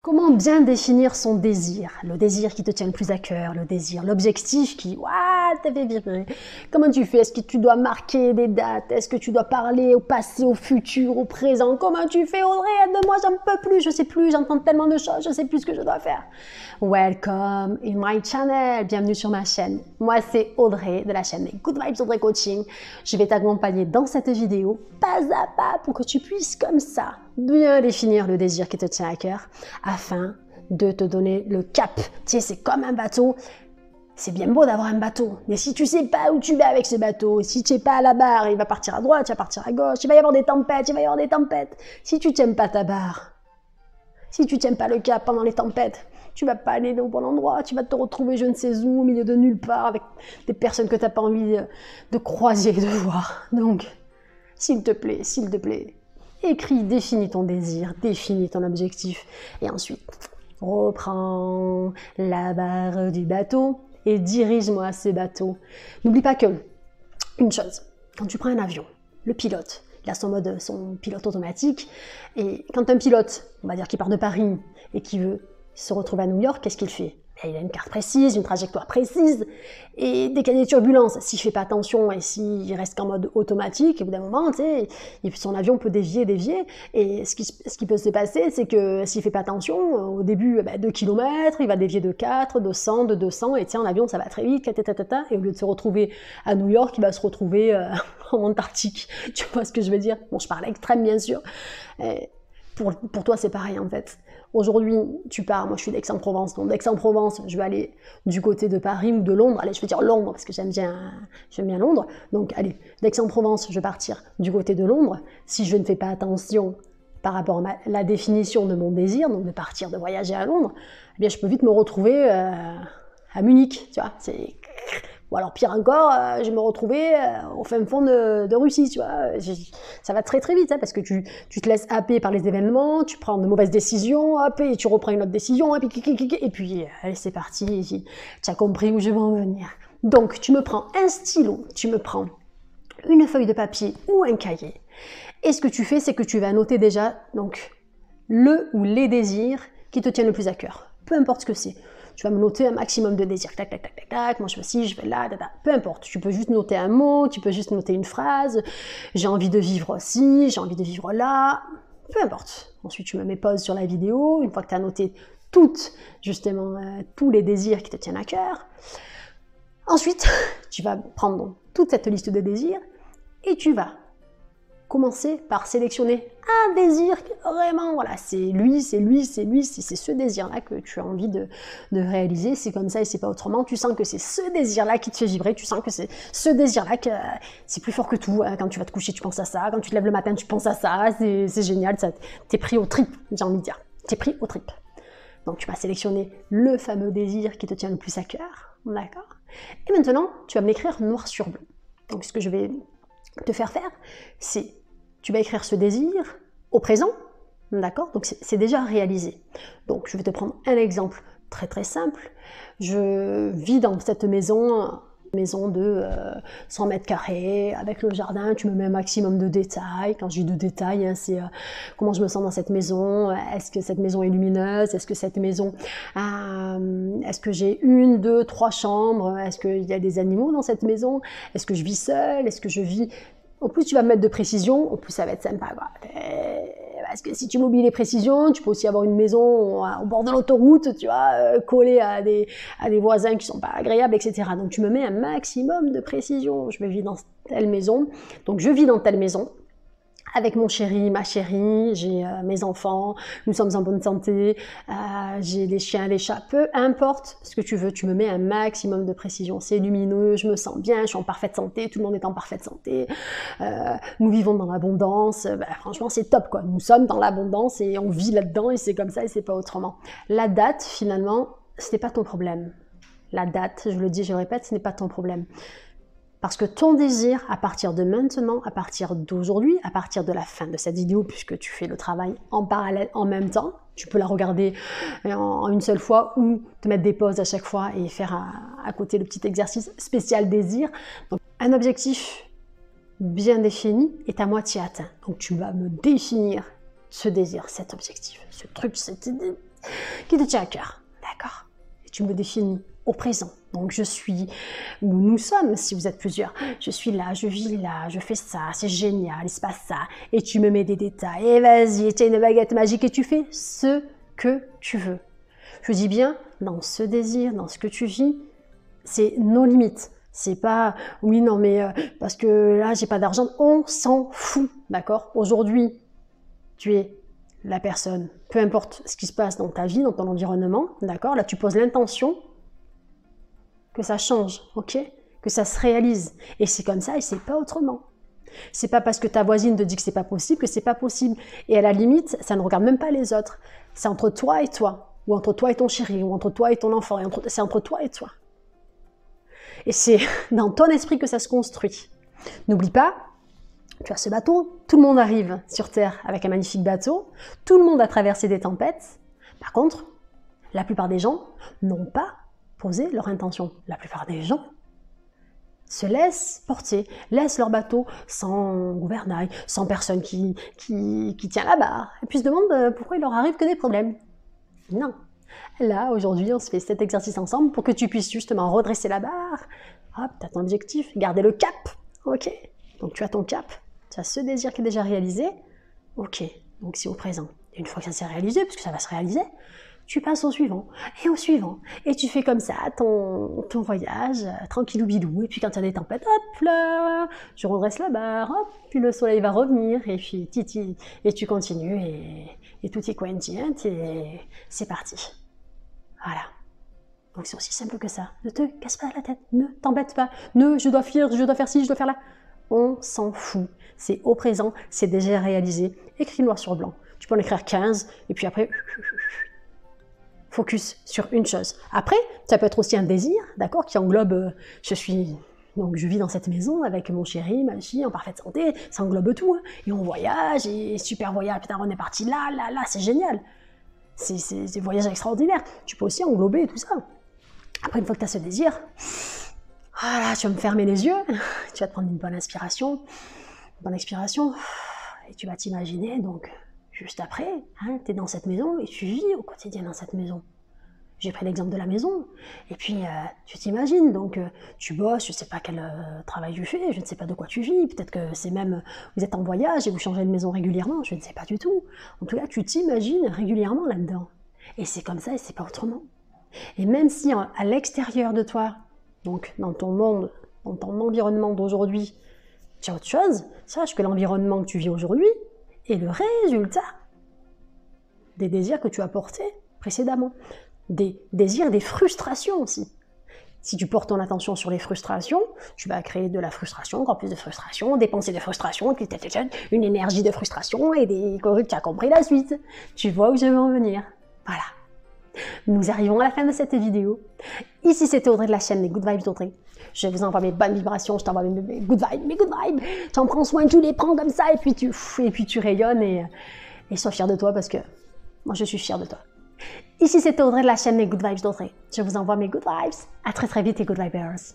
Comment bien définir son désir? Le désir qui te tient le plus à cœur, le désir, l'objectif qui te fait vibrer. Comment tu fais? Est-ce que tu dois marquer des dates? Est-ce que tu dois parler au passé, au futur, au présent? Comment tu fais, Audrey? Aide-moi, j'en peux plus, je sais plus, j'entends tellement de choses, je sais plus ce que je dois faire. Welcome in my channel, bienvenue sur ma chaîne. Moi c'est Audrey de la chaîne Good Vibes Audrey Coaching. Je vais t'accompagner dans cette vidéo pas à pas pour que tu puisses comme ça bien définir le désir qui te tient à cœur afin de te donner le cap. Tu sais, c'est comme un bateau. C'est bien beau d'avoir un bateau, mais si tu sais pas où tu vas avec ce bateau, si tu n'es pas à la barre, il va partir à droite, il va partir à gauche, il va y avoir des tempêtes, il va y avoir des tempêtes. Si tu tiens pas ta barre, si tu tiens pas le cap pendant les tempêtes, tu vas pas aller au bon endroit, tu vas te retrouver je ne sais où, au milieu de nulle part, avec des personnes que tu n'as pas envie de croiser, de voir. Donc, s'il te plaît, écris, définis ton désir, définis ton objectif, et ensuite, reprends la barre du bateau et dirige-moi ce bateau. N'oublie pas que, une chose, quand tu prends un avion, le pilote, il a son pilote automatique, et quand un pilote, on va dire qu'il part de Paris et qui veut se retrouver à New York, qu'est-ce qu'il fait? Il a une carte précise, une trajectoire précise, et dès qu'il y a des turbulences, s'il ne fait pas attention et s'il reste qu'en mode automatique, au bout d'un moment, tu sais, son avion peut dévier, et ce qui peut se passer, c'est que s'il ne fait pas attention, au début, 2 km, il va dévier de 4, de 100, de 200, et tiens, l'avion, ça va très vite, et au lieu de se retrouver à New York, il va se retrouver en Antarctique. Tu vois ce que je veux dire? Bon, je parle extrême, bien sûr. Pour toi, c'est pareil, en fait. Aujourd'hui, tu pars, moi je suis d'Aix-en-Provence, donc d'Aix-en-Provence, je vais aller du côté de Paris ou de Londres, allez, je vais dire Londres, parce que j'aime bien Londres, donc allez, d'Aix-en-Provence, je vais partir du côté de Londres, si je ne fais pas attention par rapport à la définition de mon désir, donc de partir, de voyager à Londres, eh bien je peux vite me retrouver à Munich, tu vois, ou alors pire encore, je vais me retrouver au fin fond de Russie, tu vois. Ça va très très vite, hein, parce que tu te laisses happer par les événements, tu prends de mauvaises décisions, hop, et tu reprends une autre décision, et puis allez, c'est parti, tu as compris où je veux en venir. Donc, tu me prends un stylo, tu me prends une feuille de papier ou un cahier, et ce que tu fais, c'est que tu vas noter déjà donc, le ou les désirs qui te tiennent le plus à cœur, peu importe ce que c'est. Tu vas me noter un maximum de désirs. Tac, tac, tac, tac, tac. Moi, je fais ci, je fais là, peu importe. Tu peux juste noter un mot, tu peux juste noter une phrase. J'ai envie de vivre ci, j'ai envie de vivre là. Peu importe. Ensuite, tu me mets pause sur la vidéo. Une fois que tu as noté justement, tous les désirs qui te tiennent à cœur. Ensuite, tu vas prendre toute cette liste de désirs et tu vas commencer par sélectionner un désir vraiment, voilà, c'est ce désir-là que tu as envie de réaliser, c'est comme ça et c'est pas autrement, tu sens que c'est ce désir-là qui te fait vibrer, tu sens que c'est ce désir-là que c'est plus fort que tout, hein. Quand tu vas te coucher, tu penses à ça, quand tu te lèves le matin, tu penses à ça, c'est génial, t'es pris au trip, j'ai envie de dire, t'es pris au trip. Donc tu vas sélectionner le fameux désir qui te tient le plus à cœur, d'accord? Et maintenant, tu vas me l'écrire noir sur blanc. Donc ce que je vais te faire, c'est tu vas écrire ce désir au présent, d'accord? Donc c'est déjà réalisé. Donc je vais te prendre un exemple très très simple. Je vis dans cette maison de 100 mètres carrés, avec le jardin, tu me mets un maximum de détails. Quand je dis de détails, hein, c'est comment je me sens dans cette maison, est-ce que cette maison est lumineuse, est-ce que cette maison, est-ce que j'ai 1, 2, 3 chambres, est-ce qu'il y a des animaux dans cette maison, est-ce que je vis seule, est-ce que je vis... Au plus tu vas me mettre de précision, au plus ça va être sympa, quoi. Parce que si tu m'oublies les précisions, tu peux aussi avoir une maison au bord de l'autoroute, tu vois, collée à des voisins qui sont pas agréables, etc. Donc tu me mets un maximum de précision. Je me vis dans telle maison, donc je vis dans telle maison. Avec mon chéri, ma chérie, j'ai mes enfants, nous sommes en bonne santé, j'ai les chiens, les chats, peu importe ce que tu veux, tu me mets un maximum de précision, c'est lumineux, je me sens bien, je suis en parfaite santé, tout le monde est en parfaite santé, nous vivons dans l'abondance, franchement c'est top quoi, nous sommes dans l'abondance et on vit là-dedans et c'est comme ça et c'est pas autrement. La date finalement, ce n'est pas ton problème. La date, je le dis, je le répète, ce n'est pas ton problème. Parce que ton désir, à partir de maintenant, à partir d'aujourd'hui, à partir de la fin de cette vidéo, puisque tu fais le travail en parallèle, en même temps, tu peux la regarder en une seule fois ou te mettre des pauses à chaque fois et faire à côté le petit exercice spécial désir. Donc, un objectif bien défini est à moitié atteint. Donc tu vas me définir ce désir, cet objectif, ce truc, cette idée, qui te tient à cœur, d'accord? Et tu me définis au présent. Donc je suis, ou nous sommes, si vous êtes plusieurs, je suis là, je vis là, je fais ça, c'est génial, il se passe ça, et tu me mets des détails, et vas-y, tu as une baguette magique et tu fais ce que tu veux. Je dis bien, dans ce désir, dans ce que tu vis, c'est nos limites. C'est pas, oui, non, mais parce que là, j'ai pas d'argent, on s'en fout, d'accord? Aujourd'hui, tu es la personne, peu importe ce qui se passe dans ta vie, dans ton environnement, d'accord? Là, tu poses l'intention que ça change, ok? Que ça se réalise. Et c'est comme ça et c'est pas autrement. C'est pas parce que ta voisine te dit que c'est pas possible que c'est pas possible. Et à la limite, ça ne regarde même pas les autres. C'est entre toi et toi, ou entre toi et ton chéri, ou entre toi et ton enfant. C'est entre toi et toi. Et c'est dans ton esprit que ça se construit. N'oublie pas, tu as ce bateau, tout le monde arrive sur Terre avec un magnifique bateau, tout le monde a traversé des tempêtes. Par contre, la plupart des gens n'ont pas posé leur intention. La plupart des gens se laissent porter, laissent leur bateau sans gouvernail, sans personne qui tient la barre, et puis se demandent pourquoi il leur arrive que des problèmes. Non. Là, aujourd'hui, on se fait cet exercice ensemble pour que tu puisses justement redresser la barre. Hop, tu as ton objectif, garder le cap. Ok. Donc tu as ton cap, tu as ce désir qui est déjà réalisé. Ok. Donc c'est au présent. Et une fois que ça s'est réalisé, parce que ça va se réaliser, tu passes au suivant, et tu fais comme ça ton voyage, tranquillou bilou, et puis quand il y a des tempêtes, hop là, je redresse la barre, hop, puis le soleil va revenir, et puis titi, et tu continues, et tout est quentient, et c'est parti. Voilà. Donc c'est aussi simple que ça. Ne te casse pas la tête, ne t'embête pas, je dois faire ci, je dois faire là. On s'en fout. C'est au présent, c'est déjà réalisé. Écris noir sur blanc. Tu peux en écrire 15, et puis après, focus sur une chose. Après, ça peut être aussi un désir, d'accord, qui englobe, je vis dans cette maison avec mon chéri, ma fille, en parfaite santé, ça englobe tout. Hein. Et on voyage, et super voyage, putain, on est parti là, c'est génial. C'est des voyages extraordinaires. Tu peux aussi englober tout ça. Après, une fois que tu as ce désir, voilà, tu vas me fermer les yeux, tu vas te prendre une bonne inspiration, et tu vas t'imaginer, donc, juste après, hein, tu es dans cette maison et tu vis au quotidien dans cette maison. J'ai pris l'exemple de la maison, et puis tu t'imagines, donc tu bosses, je ne sais pas quel travail tu fais, je ne sais pas de quoi tu vis, peut-être que c'est même, vous êtes en voyage et vous changez de maison régulièrement, je ne sais pas du tout. En tout cas, tu t'imagines régulièrement là-dedans. Et c'est comme ça et c'est pas autrement. Et même si à l'extérieur de toi, donc dans ton monde, dans ton environnement d'aujourd'hui, tu as autre chose, sache que l'environnement que tu vis aujourd'hui est le résultat des désirs que tu as portés précédemment. Des désirs, des frustrations aussi. Si tu portes ton attention sur les frustrations, tu vas créer de la frustration, encore plus de frustration, des pensées de frustration, une énergie de frustration et tu as compris la suite. Tu vois où je veux en venir. Voilà. Nous arrivons à la fin de cette vidéo. Ici, c'était Audrey de la chaîne Les Good Vibes d'Audrey. Je vous envoie mes bonnes vibrations, je t'envoie mes good vibes. Tu en prends soin, tu les prends comme ça et puis tu rayonnes et sois fier de toi parce que moi, je suis fière de toi. Ici, c'était Audrey de la chaîne Les Good Vibes d'Audrey. Je vous envoie mes good vibes. À très très vite, les Good Vibers.